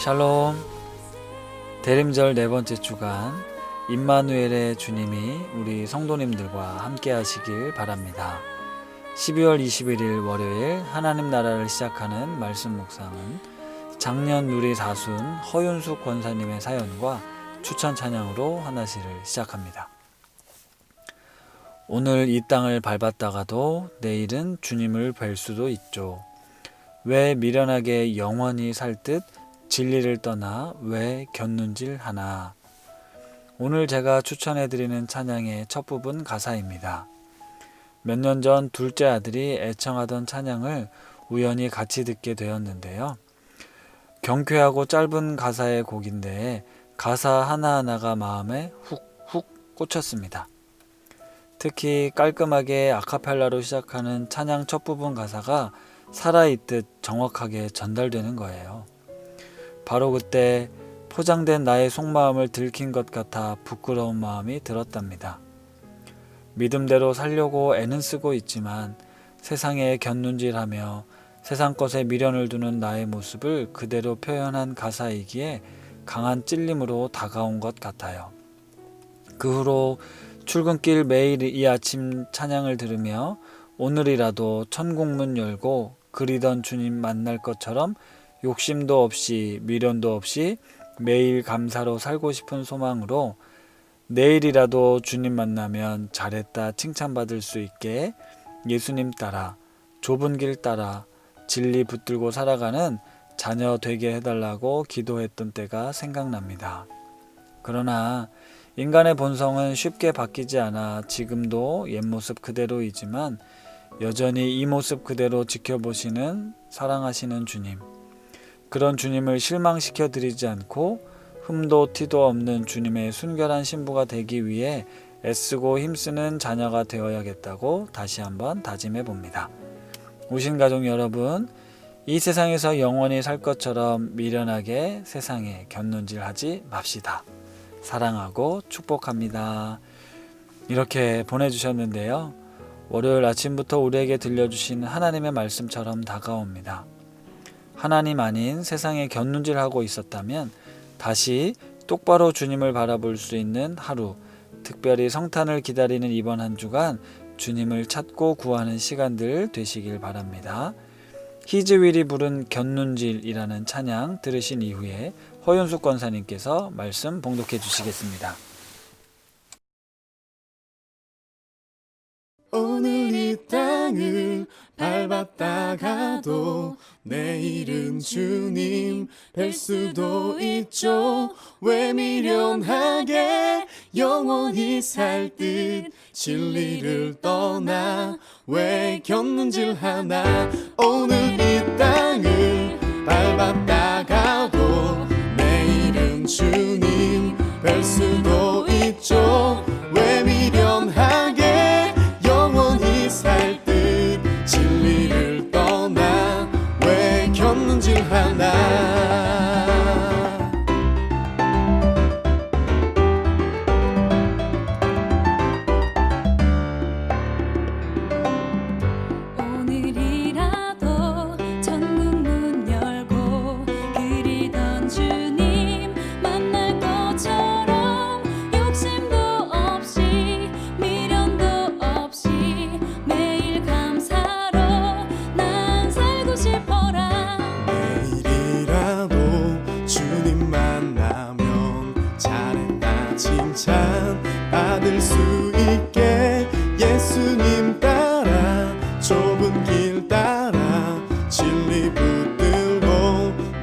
샬롬. 대림절 네 번째 주간 임마누엘의 주님이 우리 성도님들과 함께 하시길 바랍니다. 12월 21일 월요일 하나님 나라를 시작하는 말씀 묵상은 작년 누리 사순 허윤숙 권사님의 사연과 추천 찬양으로 하나시를 시작합니다. 오늘 이 땅을 밟았다가도 내일은 주님을 뵐 수도 있죠. 왜 미련하게 영원히 살 듯 진리를 떠나 왜 곁눈질 하나. 오늘 제가 추천해드리는 찬양의 첫 부분 가사입니다. 몇 년 전 둘째 아들이 애청하던 찬양을 우연히 같이 듣게 되었는데요. 경쾌하고 짧은 가사의 곡인데 가사 하나하나가 마음에 훅훅 꽂혔습니다. 특히 깔끔하게 아카펠라로 시작하는 찬양 첫 부분 가사가 살아있듯 정확하게 전달되는 거예요. 바로 그때 포장된 나의 속마음을 들킨 것 같아 부끄러운 마음이 들었답니다. 믿음대로 살려고 애는 쓰고 있지만 세상에 곁눈질하며 세상 것에 미련을 두는 나의 모습을 그대로 표현한 가사이기에 강한 찔림으로 다가온 것 같아요. 그 후로 출근길 매일 이 아침 찬양을 들으며 오늘이라도 천국문 열고 그리던 주님 만날 것처럼 욕심도 없이 미련도 없이 매일 감사로 살고 싶은 소망으로 내일이라도 주님 만나면 잘했다 칭찬받을 수 있게 예수님 따라 좁은 길 따라 진리 붙들고 살아가는 자녀 되게 해달라고 기도했던 때가 생각납니다. 그러나 인간의 본성은 쉽게 바뀌지 않아 지금도 옛 모습 그대로이지만 여전히 이 모습 그대로 지켜보시는 사랑하시는 주님, 그런 주님을 실망시켜 드리지 않고 흠도 티도 없는 주님의 순결한 신부가 되기 위해 애쓰고 힘쓰는 자녀가 되어야겠다고 다시 한번 다짐해 봅니다. 오신 가족 여러분, 이 세상에서 영원히 살 것처럼 미련하게 세상에 곁눈질하지 맙시다. 사랑하고 축복합니다. 이렇게 보내주셨는데요. 월요일 아침부터 우리에게 들려주신 하나님의 말씀처럼 다가옵니다. 하나님 아닌 세상에 곁눈질하고 있었다면 다시 똑바로 주님을 바라볼 수 있는 하루, 특별히 성탄을 기다리는 이번 한 주간 주님을 찾고 구하는 시간들 되시길 바랍니다. 히즈윌이 부른 곁눈질이라는 찬양 들으신 이후에 허윤숙 권사님께서 말씀 봉독해 주시겠습니다. 오늘 이 땅을 밟았다가도 내일은 주님 뵐 수도 있죠. 왜 미련하게 영원히 살 듯 진리를 떠나 왜 곁눈질하나. 오늘 이 땅을 밟았다가도 내일은 주님 뵐 수도 있죠. 왜 미련하게 영원히 살 듯 진리를 떠나 왜 곁눈질하나. 오늘이라도 천국문 열고 그리던 주님 만날 것처럼 욕심도 없이 미련도 없이 매일 감사로 난 살고 싶어라. 내일이라도 주님 만나면 잘했다 칭찬 받을 수 있게 예수님 따라 좁은 길 따라 진리 붙들고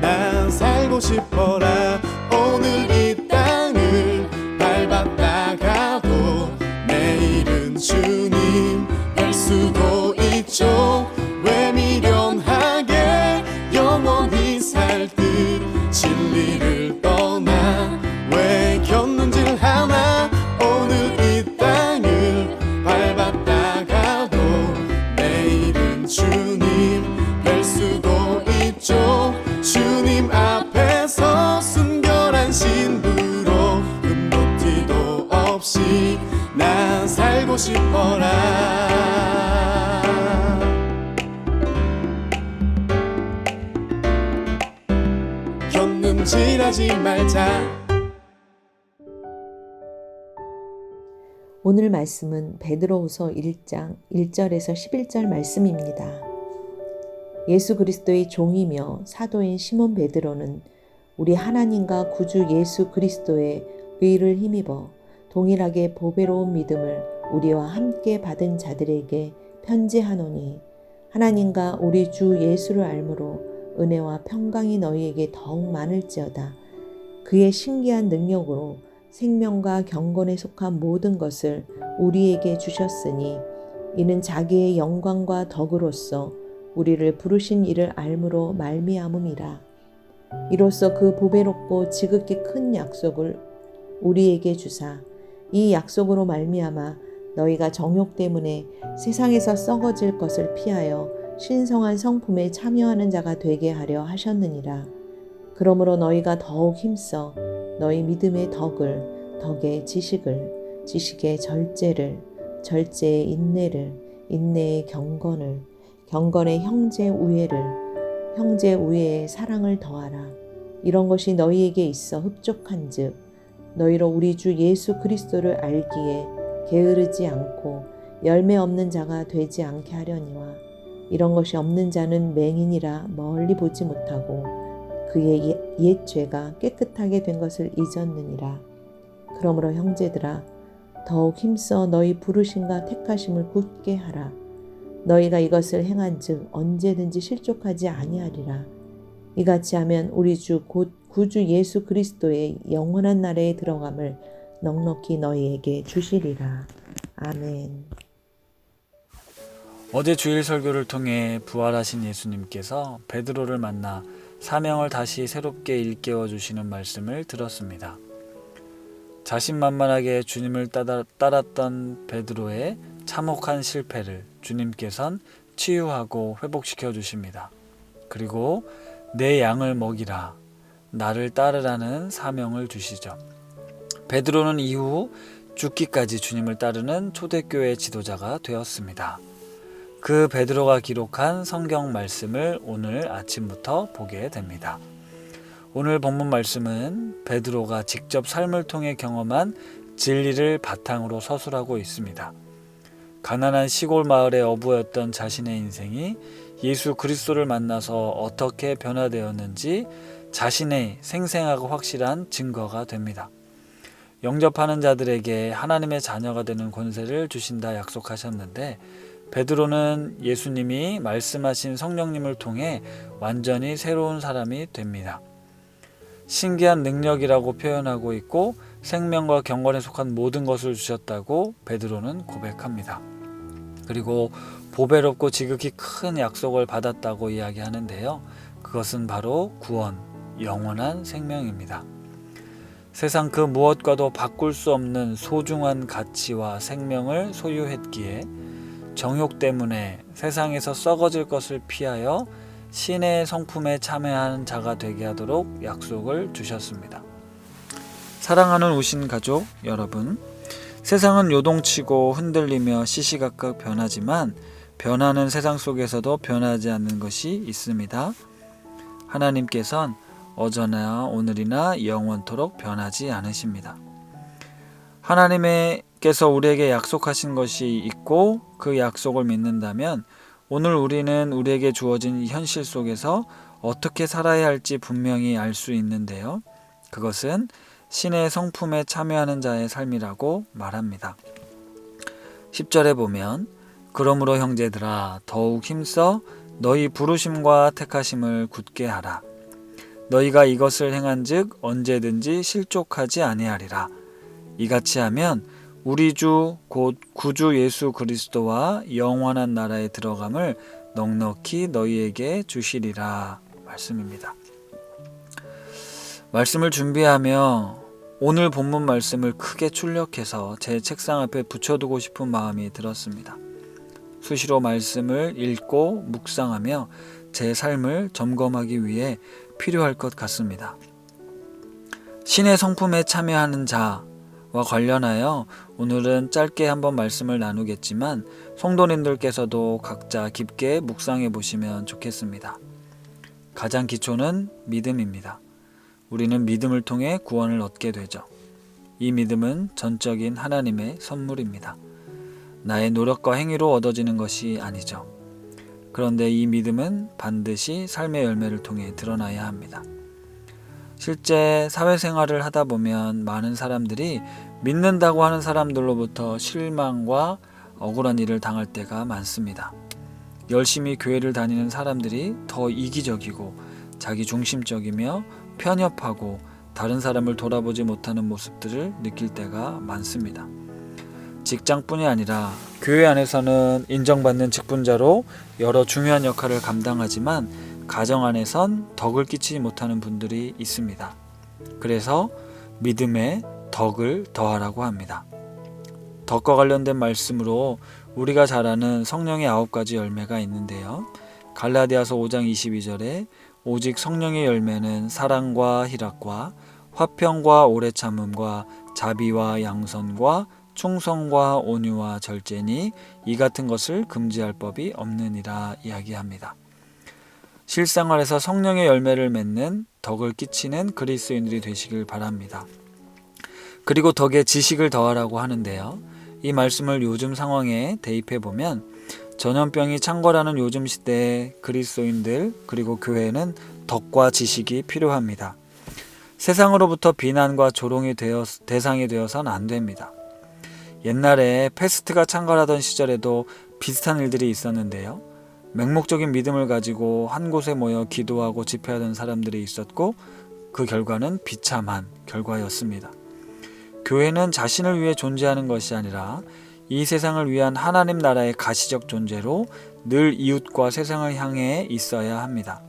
난 살고 싶어라. 오늘 이 땅을 밟았다가도 내일은 주님 뵐 수도 있죠. 왜 미련하게 영원히 살 듯 진리를 떠나 왜 곁눈질하나. 오늘 이 땅을 밟았다가도 내일은 주님 뵐 수도 있죠. 주님 앞에서 순결한 신부로 흠도 티도 없이 난 살고 싶어라. 곁눈 굶질하지 말자. 오늘 말씀은 베드로후서 1장 1절에서 11절 말씀입니다. 예수 그리스도의 종이며 사도인 시몬 베드로는 우리 하나님과 구주 예수 그리스도의 의를 힘입어 동일하게 보배로운 믿음을 우리와 함께 받은 자들에게 편지하노니 하나님과 우리 주 예수를 알므로 은혜와 평강이 너희에게 더욱 많을지어다. 그의 신기한 능력으로 생명과 경건에 속한 모든 것을 우리에게 주셨으니 이는 자기의 영광과 덕으로서 우리를 부르신 이를 알므로 말미암음이라. 이로써 그 보배롭고 지극히 큰 약속을 우리에게 주사 이 약속으로 말미암아 너희가 정욕 때문에 세상에서 썩어질 것을 피하여 신성한 성품에 참여하는 자가 되게 하려 하셨느니라. 그러므로 너희가 더욱 힘써 너희 믿음의 덕을, 덕의 지식을, 지식의 절제를, 절제의 인내를, 인내의 경건을, 경건의 형제 우애를, 형제 우애의 사랑을 더하라. 이런 것이 너희에게 있어 흡족한즉 너희로 우리 주 예수 그리스도를 알기에 게으르지 않고 열매 없는 자가 되지 않게 하려니와 이런 것이 없는 자는 맹인이라 멀리 보지 못하고 그의 옛 죄가 깨끗하게 된 것을 잊었느니라. 그러므로 형제들아 더욱 힘써 너희 부르심과 택하심을 굳게 하라. 너희가 이것을 행한즉 언제든지 실족하지 아니하리라. 이같이 하면 우리 주 곧 구주 예수 그리스도의 영원한 나라에 들어감을 넉넉히 너희에게 주시리라. 아멘. 어제 주일 설교를 통해 부활하신 예수님께서 베드로를 만나 사명을 다시 새롭게 일깨워 주시는 말씀을 들었습니다. 자신만만하게 주님을 따랐던 베드로의 참혹한 실패를 주님께선 치유하고 회복시켜 주십니다. 그리고 내 양을 먹이라, 나를 따르라는 사명을 주시죠. 베드로는 이후 죽기까지 주님을 따르는 초대교회 지도자가 되었습니다. 그 베드로가 기록한 성경 말씀을 오늘 아침부터 보게 됩니다. 오늘 본문 말씀은 베드로가 직접 삶을 통해 경험한 진리를 바탕으로 서술하고 있습니다. 가난한 시골 마을의 어부였던 자신의 인생이 예수 그리스도를 만나서 어떻게 변화되었는지 자신의 생생하고 확실한 증거가 됩니다. 영접하는 자들에게 하나님의 자녀가 되는 권세를 주신다 약속하셨는데 베드로는 예수님이 말씀하신 성령님을 통해 완전히 새로운 사람이 됩니다. 신기한 능력이라고 표현하고 있고 생명과 경건에 속한 모든 것을 주셨다고 베드로는 고백합니다. 그리고 보배롭고 지극히 큰 약속을 받았다고 이야기하는데요. 그것은 바로 구원, 영원한 생명입니다. 세상 그 무엇과도 바꿀 수 없는 소중한 가치와 생명을 소유했기에 정욕 때문에 세상에서 썩어질 것을 피하여 신의 성품에 참여하는 자가 되게 하도록 약속을 주셨습니다. 사랑하는 우신 가족 여러분, 세상은 요동치고 흔들리며 시시각각 변하지만 변하는 세상 속에서도 변하지 않는 것이 있습니다. 하나님께서는 어제나 오늘이나 영원토록 변하지 않으십니다. 하나님께서 우리에게 약속하신 것이 있고 그 약속을 믿는다면 오늘 우리는 우리에게 주어진 현실 속에서 어떻게 살아야 할지 분명히 알 수 있는데요. 그것은 신의 성품에 참여하는 자의 삶이라고 말합니다. 10절에 보면 그러므로 형제들아 더욱 힘써 너희 부르심과 택하심을 굳게 하라. 너희가 이것을 행한즉 언제든지 실족하지 아니하리라. 이같이 하면 우리 주 곧 구주 예수 그리스도와 영원한 나라에 들어감을 넉넉히 너희에게 주시리라 말씀입니다. 말씀을 준비하며 오늘 본문 말씀을 크게 출력해서 제 책상 앞에 붙여두고 싶은 마음이 들었습니다. 수시로 말씀을 읽고 묵상하며 제 삶을 점검하기 위해 필요할 것 같습니다. 신의 성품에 참여하는 자와 관련하여 오늘은 짧게 한번 말씀을 나누겠지만 성도님들께서도 각자 깊게 묵상해 보시면 좋겠습니다. 가장 기초는 믿음입니다. 우리는 믿음을 통해 구원을 얻게 되죠. 이 믿음은 전적인 하나님의 선물입니다. 나의 노력과 행위로 얻어지는 것이 아니죠. 그런데 이 믿음은 반드시 삶의 열매를 통해 드러나야 합니다. 실제 사회생활을 하다 보면 많은 사람들이 믿는다고 하는 사람들로부터 실망과 억울한 일을 당할 때가 많습니다. 열심히 교회를 다니는 사람들이 더 이기적이고 자기중심적이며 편협하고 다른 사람을 돌아보지 못하는 모습들을 느낄 때가 많습니다. 직장뿐이 아니라 교회 안에서는 인정받는 직분자로 여러 중요한 역할을 감당하지만 가정 안에선 덕을 끼치지 못하는 분들이 있습니다. 그래서 믿음에 덕을 더하라고 합니다. 덕과 관련된 말씀으로 우리가 잘 아는 성령의 9가지 열매가 있는데요. 갈라디아서 5장 22절에 오직 성령의 열매는 사랑과 희락과 화평과 오래 참음과 자비와 양선과 충성과 온유와 절제니 이 같은 것을 금지할 법이 없느니라 이야기합니다. 실생활에서 성령의 열매를 맺는 덕을 끼치는 그리스도인들이 되시길 바랍니다. 그리고 덕에 지식을 더하라고 하는데요. 이 말씀을 요즘 상황에 대입해 보면 전염병이 창궐하는 요즘 시대에 그리스도인들 그리고 교회는 덕과 지식이 필요합니다. 세상으로부터 비난과 조롱의 대상이 되어서는 안 됩니다. 옛날에 패스트가 창궐하던 시절에도 비슷한 일들이 있었는데요. 맹목적인 믿음을 가지고 한 곳에 모여 기도하고 집회하던 사람들이 있었고 그 결과는 비참한 결과였습니다. 교회는 자신을 위해 존재하는 것이 아니라 이 세상을 위한 하나님 나라의 가시적 존재로 늘 이웃과 세상을 향해 있어야 합니다.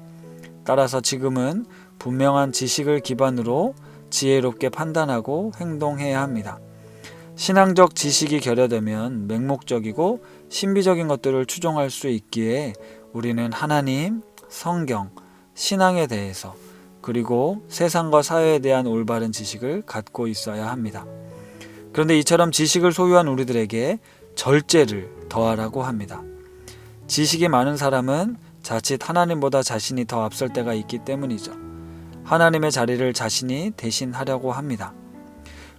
따라서 지금은 분명한 지식을 기반으로 지혜롭게 판단하고 행동해야 합니다. 신앙적 지식이 결여되면 맹목적이고 신비적인 것들을 추종할 수 있기에 우리는 하나님, 성경, 신앙에 대해서 그리고 세상과 사회에 대한 올바른 지식을 갖고 있어야 합니다. 그런데 이처럼 지식을 소유한 우리들에게 절제를 더하라고 합니다. 지식이 많은 사람은 자칫 하나님보다 자신이 더 앞설 때가 있기 때문이죠. 하나님의 자리를 자신이 대신하려고 합니다.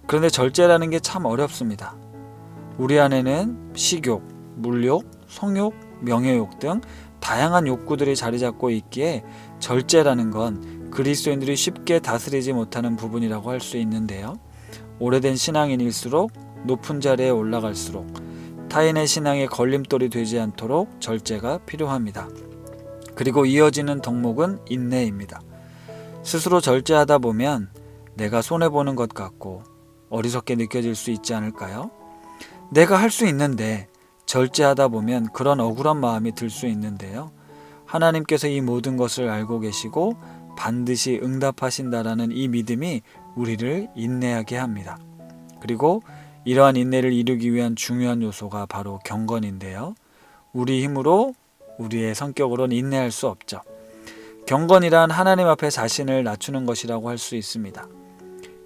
그런데 절제라는 게 참 어렵습니다. 우리 안에는 식욕, 물욕, 성욕, 명예욕 등 다양한 욕구들이 자리 잡고 있기에 절제라는 건 그리스도인들이 쉽게 다스리지 못하는 부분이라고 할 수 있는데요. 오래된 신앙인일수록 높은 자리에 올라갈수록 타인의 신앙에 걸림돌이 되지 않도록 절제가 필요합니다. 그리고 이어지는 덕목은 인내입니다. 스스로 절제하다 보면 내가 손해보는 것 같고 어리석게 느껴질 수 있지 않을까요? 내가 할 수 있는데 절제하다 보면 그런 억울한 마음이 들 수 있는데요. 하나님께서 이 모든 것을 알고 계시고 반드시 응답하신다라는 이 믿음이 우리를 인내하게 합니다. 그리고 이러한 인내를 이루기 위한 중요한 요소가 바로 경건인데요. 우리 힘으로 우리의 성격으로는 인내할 수 없죠. 경건이란 하나님 앞에 자신을 낮추는 것이라고 할 수 있습니다.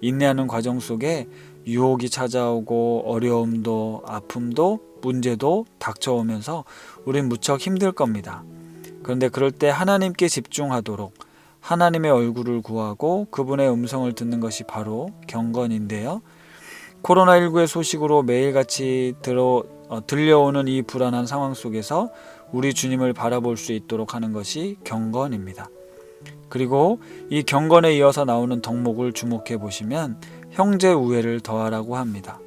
인내하는 과정 속에 유혹이 찾아오고 어려움도 아픔도 문제도 닥쳐오면서 우린 무척 힘들 겁니다. 그런데 그럴 때 하나님께 집중하도록 하나님의 얼굴을 구하고 그분의 음성을 듣는 것이 바로 경건인데요. 코로나19의 소식으로 매일같이 들려오는 이 불안한 상황 속에서 우리 주님을 바라볼 수 있도록 하는 것이 경건입니다. 그리고 이 경건에 이어서 나오는 덕목을 주목해 보시면 형제 우애를 더하라고 합니다.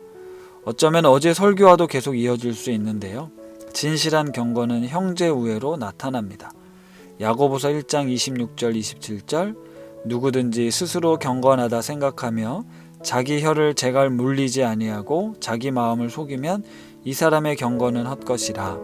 어쩌면 어제 설교와도 계속 이어질 수 있는데요. 진실한 경건은 형제 우애로 나타납니다. 야고보서 1장 26절 27절 누구든지 스스로 경건하다 생각하며 자기 혀를 제갈 물리지 아니하고 자기 마음을 속이면 이 사람의 경건은 헛것이라.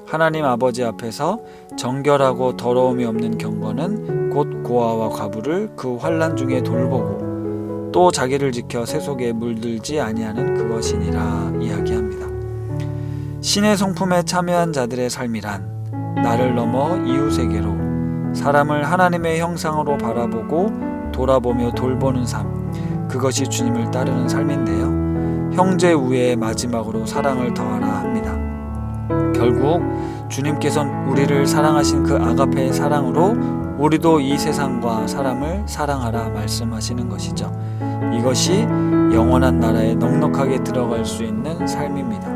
하나님 아버지 앞에서 정결하고 더러움이 없는 경건은 곧 고아와 과부를 그 환난 중에 돌보고 또 자기를 지켜 세속에 물들지 아니하는 그것이니라 이야기합니다. 신의 성품에 참여한 자들의 삶이란 나를 넘어 이웃에게로 사람을 하나님의 형상으로 바라보고 돌아보며 돌보는 삶, 그것이 주님을 따르는 삶인데요. 형제 우애의 마지막으로 사랑을 더하라 합니다. 결국 주님께서는 우리를 사랑하신 그 아가페의 사랑으로 우리도 이 세상과 사람을 사랑하라 말씀하시는 것이죠. 이것이 영원한 나라에 넉넉하게 들어갈 수 있는 삶입니다.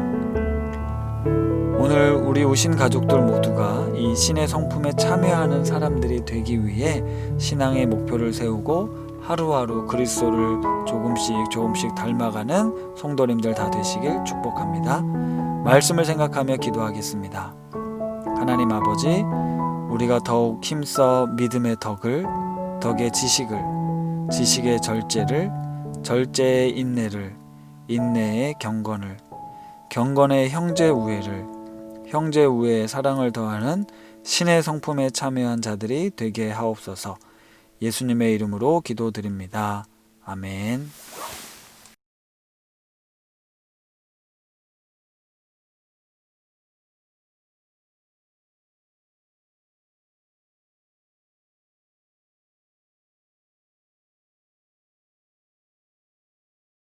오늘 우리 오신 가족들 모두가 이 신의 성품에 참여하는 사람들이 되기 위해 신앙의 목표를 세우고 하루하루 그리스도를 조금씩 닮아가는 성도님들 다 되시길 축복합니다. 말씀을 생각하며 기도하겠습니다. 하나님 아버지, 우리가 더욱 힘써 믿음의 덕의 지식을, 지식의 절제를, 절제의 인내를, 인내의 경건을, 경건의 형제 우애를, 형제 우애의 사랑을 더하는 신의 성품에 참여한 자들이 되게 하옵소서. 예수님의 이름으로 기도드립니다. 아멘.